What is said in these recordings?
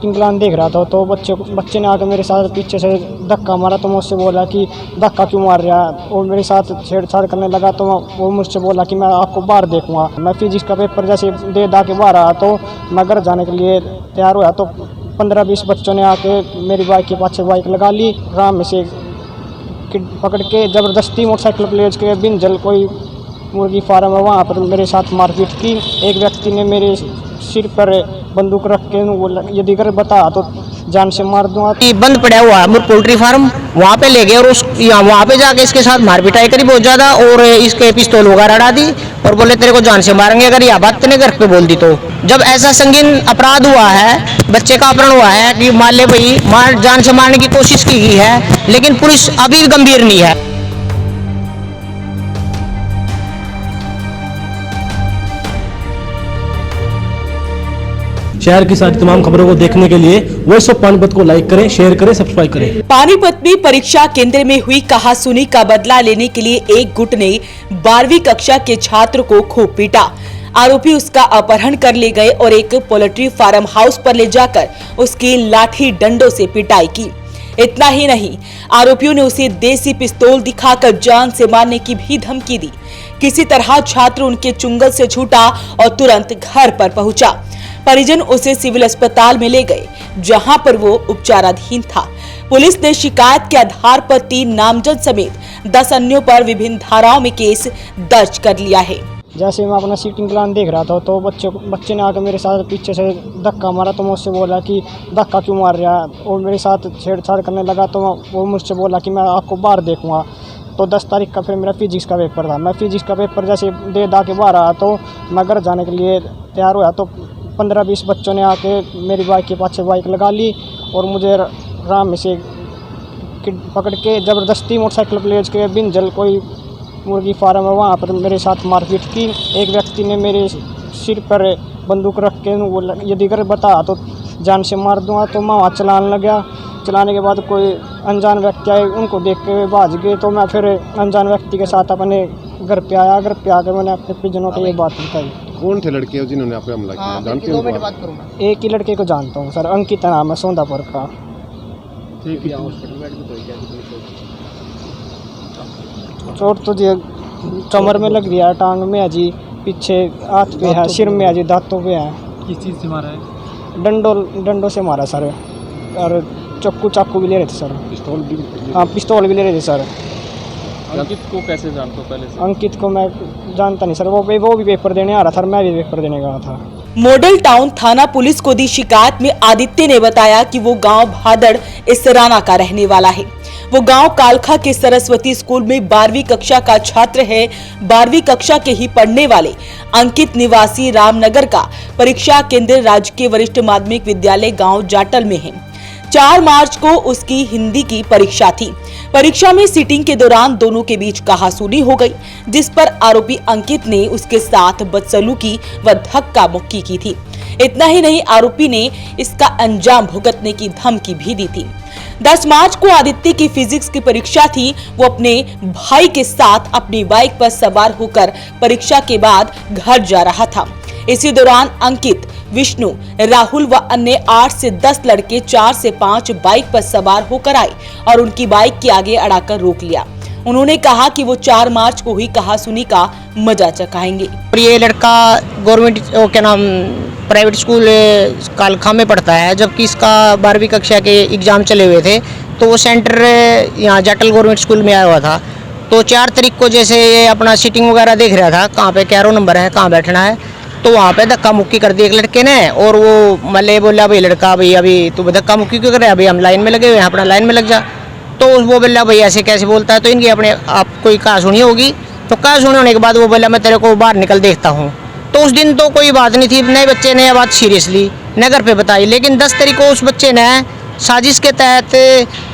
Seating plan देख रहा था तो बच्चे ने आकर मेरे साथ पीछे से धक्का मारा। तो मैं उससे बोला कि धक्का क्यों मार रहा है। वो मेरे साथ छेड़छाड़ करने लगा तो वो मुझसे बोला कि मैं आपको बाहर देखूंगा। मैं फिजिक्स का पेपर जैसे दे के बाहर आया तो मैं घर जाने के लिए तैयार हुआ तो 15-20 बच्चों ने आके मेरी बाइक के पाछे बाइक लगा ली। राम में से पकड़ के ज़बरदस्ती मोटरसाइकिल प्लेज के बिंजल कोई मुर्गी फार्म है वहाँ पर मेरे साथ मारपीट की। एक व्यक्ति ने मेरे सिर पर बंदूक रख के यदि कर बता तो जान से मार दूंगा। बंद पड़ा हुआ है पोल्ट्री फार्म, वहाँ पे ले गए और वहाँ पे जाके इसके साथ मारपीटाई करी बहुत ज़्यादा और इसके पिस्तौल वगैरह अड़ा दी और बोले तेरे को जान से मारेंगे अगर यह बात तेने घर पे बोल दी तो। जब ऐसा संगीन अपराध हुआ है, बच्चे का अपहरण हुआ है कि मान ले भाई जान से मारने की कोशिश की गई है, लेकिन पुलिस अभी गंभीर नहीं है। शहर की सारी तमाम खबरों को देखने के लिए वॉइस ऑफ पानीपत को लाइक करें, शेयर करें, सब्सक्राइब करें। पानीपत में परीक्षा केंद्र में हुई कहासुनी का बदला लेने के लिए एक गुट ने 12वीं कक्षा के छात्र को खूब पीटा। आरोपी उसका अपहरण कर ले गए और एक पोल्ट्री फार्म हाउस पर ले जाकर उसकी लाठी डंडों से पिटाई की। इतना ही नहीं, आरोपियों ने उसे देसी पिस्तौल दिखाकर जान से मारने की भी धमकी दी। किसी तरह छात्र उनके चुंगल से छूटा और तुरंत घर पर पहुंचा। परिजन उसे सिविल अस्पताल में ले गए, जहां पर वो उपचाराधीन था। पुलिस ने शिकायत के आधार पर 3 नामजद समेत 10 अन्यों पर विभिन्न धाराओं में केस दर्ज कर लिया है। जैसे मैं अपना सीटिंग प्लान देख रहा था तो बच्चे ने आकर मेरे साथ पीछे से धक्का मारा। तो मैं उससे बोला कि धक्का क्यों मार रहा है। वो मेरे साथ छेड़छाड़ करने लगा तो वो मुझसे बोला कि मैं आपको बाहर देखूंगा। तो 10 तारीख का फिर मेरा फिजिक्स का पेपर था। मैं फिजिक्स का पेपर जैसे दे के बाहर आया तो मैं घर जाने के लिए तैयार हुआ तो 15-20 बच्चों ने आके मेरी बाइक के पाछे बाइक लगा ली और मुझे राम में से पकड़ के ज़बरदस्ती मोटरसाइकिल प्लेज के बिंजल कोई मुर्गी फार्म है वहाँ पर मेरे साथ मारपीट की। एक व्यक्ति ने मेरे सिर पर बंदूक रख के यदि कर बता तो जान से मार दूंगा। तो मैं वहाँ चलाने लगा। चलाने के बाद कोई अनजान व्यक्ति आए, उनको देख के भाग गए। तो मैं फिर अनजान व्यक्ति के साथ अपने घर पे आया। घर पे आकर मैंने अपने परिजनों को ये बात बताई। कौन थे लड़के जिन्होंने आप पे हमला किया? जानते हो? एक ही लड़के को जानता हूँ सर, अंकित नाम है, सौंदापुर का। चोट तो जी कमर में लग रही है, टांग में है जी, पीछे हाथ पे है, सिर में है जी, दांतों पे है। किस चीज़ से मारा है? डंडों से मारा सर, और चाकू भी ले रहे थे सर। पिस्तौल भी? हाँ, पिस्तौल भी ले रहे थे सर। अंकित को कैसे जानते हो पहले से? अंकित को मैं जानता नहीं सर, वो भी पेपर देने आ रहा था, मैं भी पेपर देने गया था। मॉडल टाउन थाना पुलिस को दी शिकायत में आदित्य ने बताया कि वो गांव भादड़ इसराना का रहने वाला है। वो गांव कालखा के सरस्वती स्कूल में 12वीं कक्षा का छात्र है। 12वीं कक्षा के ही पढ़ने वाले अंकित निवासी रामनगर का परीक्षा केंद्र राजकीय वरिष्ठ माध्यमिक विद्यालय गांव जाटल में है। 4 मार्च को उसकी हिंदी की परीक्षा थी। परीक्षा में सीटिंग के दौरान दोनों के बीच कहासुनी हो गई, जिस पर आरोपी अंकित ने उसके साथ बदसलूकी व धक्का मुक्की की थी। इतना ही नहीं, आरोपी ने इसका अंजाम भुगतने की धमकी भी दी थी। 10 मार्च को आदित्य की फिजिक्स की परीक्षा थी। वो अपने भाई के साथ अपनी बाइक पर सवार होकर परीक्षा के बाद घर जा रहा था। इसी दौरान अंकित, विष्णु, राहुल व अन्य 8 से 10 लड़के 4 से 5 बाइक पर सवार होकर आए और उनकी बाइक के आगे अड़ाकर रोक लिया। उन्होंने कहा कि वो 4 मार्च को ही कहासुनी का मजा चखाएंगे। ये लड़का गवर्नमेंट क्या नाम प्राइवेट स्कूल कालखा में पढ़ता है, जबकि इसका 12वीं कक्षा के एग्जाम चले हुए थे। तो वो सेंटर यहाँ जाटल गवर्नमेंट स्कूल में आया हुआ था। तो 4 तारीख को जैसे ये अपना सीटिंग वगैरह देख रहा था, कहाँ पे क्या रो नंबर है, कहाँ बैठना है, तो वहाँ पे धक्का मुक्की कर दी एक लड़के ने। और वो मल्ले बोला भाई लड़का, भाई अभी तू धक्का मुक्की क्यों कर रहा है, अभी हम लाइन में लगे हुए हैं, अपना लाइन में लग जा। तो वो बोला भाई ऐसे कैसे बोलता है। तो इनकी अपने आप कोई कहा सुनी होगी। तो कहा सुनी होने के बाद वो बोला मैं तेरे को बाहर निकल देखता हूँ। तो उस दिन तो कोई बात नहीं थी, नए बच्चे ने यह बात सीरियसली न घर पे बताई। लेकिन 10 तारीख को उस बच्चे ने साजिश के तहत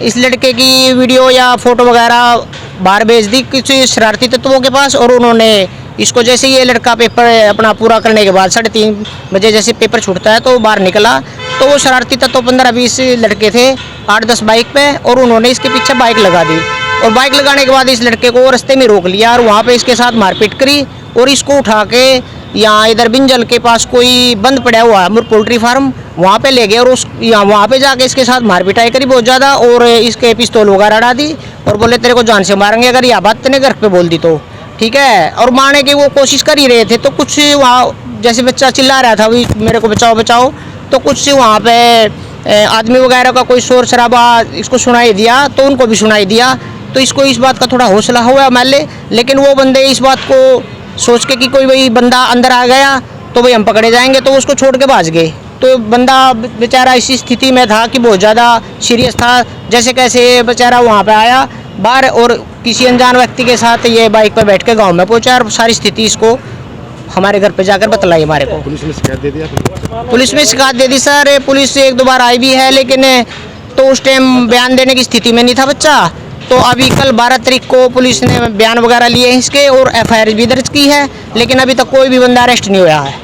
इस लड़के की वीडियो या फोटो वगैरह बाहर भेज दी किसी शरारती तत्वों के पास। और उन्होंने इसको जैसे ये लड़का पेपर अपना पूरा करने के बाद 3:30 बजे जैसे पेपर छूटता है तो बाहर निकला, तो वो शरारती तत्व 15-20 लड़के थे 8-10 बाइक पे, और उन्होंने इसके पीछे बाइक लगा दी। और बाइक लगाने के बाद इस लड़के को रास्ते में रोक लिया और वहाँ पे इसके साथ मारपीट करी और इसको उठा के यहाँ इधर बिंजल के पास कोई बंद पड़ा हुआ है पोल्ट्री फार्म, वहाँ पे ले गए और उस यहाँ वहाँ पे जाके इसके साथ मार पिटाई करी बहुत ज़्यादा और इसके पिस्तौल वगैरह उड़ा दी और बोले तेरे को जान से मारेंगे अगर यह बात तेने घर पे बोल दी तो, ठीक है। और मारने की वो कोशिश कर ही रहे थे, तो कुछ वहाँ जैसे बच्चा चिल्ला रहा था भी मेरे को बचाओ बचाओ, तो कुछ वहाँ पे आदमी वगैरह का कोई शोर शराबा इसको सुनाई दिया तो उनको भी सुनाई दिया, तो इसको इस बात का थोड़ा हौसला हुआ मान ले। लेकिन वो बंदे इस बात को सोच के कि कोई भाई बंदा अंदर आ गया तो भाई हम पकड़े जाएंगे, तो उसको छोड़ के भाग गए। तो बंदा बेचारा इसी स्थिति में था कि बहुत ज़्यादा सीरियस था, जैसे कैसे बेचारा वहाँ पे आया बाहर और किसी अनजान व्यक्ति के साथ ये बाइक पर बैठ के गाँव में पहुँचा और सारी स्थिति इसको हमारे घर पे जाकर बतलाई हमारे को। पुलिस ने शिकायत दे दिया? पुलिस में शिकायत दे दी सर, पुलिस एक दो बार आई भी है, लेकिन तो उस टाइम बयान देने की स्थिति में नहीं था बच्चा। तो अभी कल 12 तारीख को पुलिस ने बयान वगैरह लिए हैं इसके और FIR भी दर्ज की है, लेकिन अभी तक कोई भी बंदा अरेस्ट नहीं हुआ है।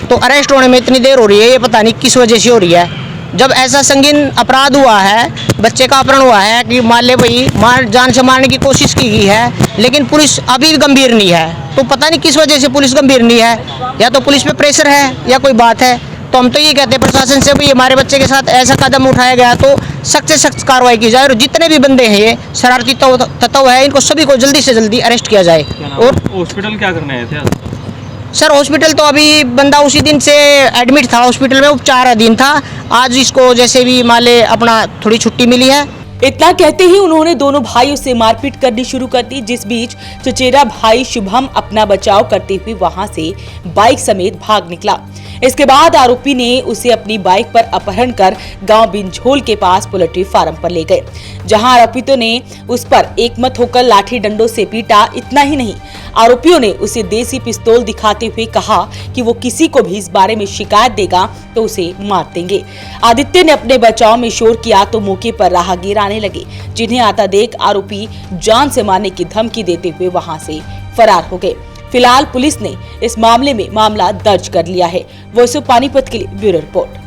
तो अरेस्ट होने में इतनी देर हो रही है, ये पता नहीं किस वजह से हो रही है। जब ऐसा संगीन अपराध हुआ है, बच्चे का अपहरण हुआ है कि मान ले भाई जान से मारने की कोशिश की गई है, लेकिन पुलिस अभी भी गंभीर नहीं है, तो पता नहीं किस वजह से पुलिस गंभीर नहीं है, या तो पुलिस पे प्रेशर है या कोई बात है। तो हम तो ये कहते हैं प्रशासन से भाई हमारे बच्चे के साथ ऐसा कदम उठाया गया तो सख्त से सख्त कार्रवाई की जाए और जितने भी बंदे हैं ये शरारती तत्व है इनको सभी को जल्दी से जल्दी अरेस्ट किया जाए। और हॉस्पिटल क्या करने आए थे सर? हॉस्पिटल तो अभी बंदा उसी दिन से एडमिट था, हॉस्पिटल में उपचाराधीन था। आज इसको जैसे भी मान ले अपना थोड़ी छुट्टी मिली है। इतना कहते ही उन्होंने दोनों भाइयों से मारपीट करनी शुरू कर दी, जिस बीच चचेरा भाई शुभम अपना बचाव करते हुए वहां से बाइक समेत भाग निकला। इसके बाद आरोपी ने उसे अपनी बाइक पर अपहरण कर गांव बिंझोल के पास पोल्ट्री फार्म पर ले गए, जहां आरोपितों ने उस पर एकमत होकर लाठी डंडों से पीटा। इतना ही नहीं, आरोपियों ने उसे देसी पिस्तौल दिखाते हुए कहा कि वो किसी को भी इस बारे में शिकायत देगा तो उसे मार देंगे। आदित्य ने अपने बचाव में शोर किया तो मौके पर राहगीर आने लगे, जिन्हें आता देख आरोपी जान से मारने की धमकी देते हुए वहां से फरार हो गए। फिलहाल पुलिस ने इस मामले में मामला दर्ज कर लिया है। वॉइस ऑफ पानीपत के लिए ब्यूरो रिपोर्ट।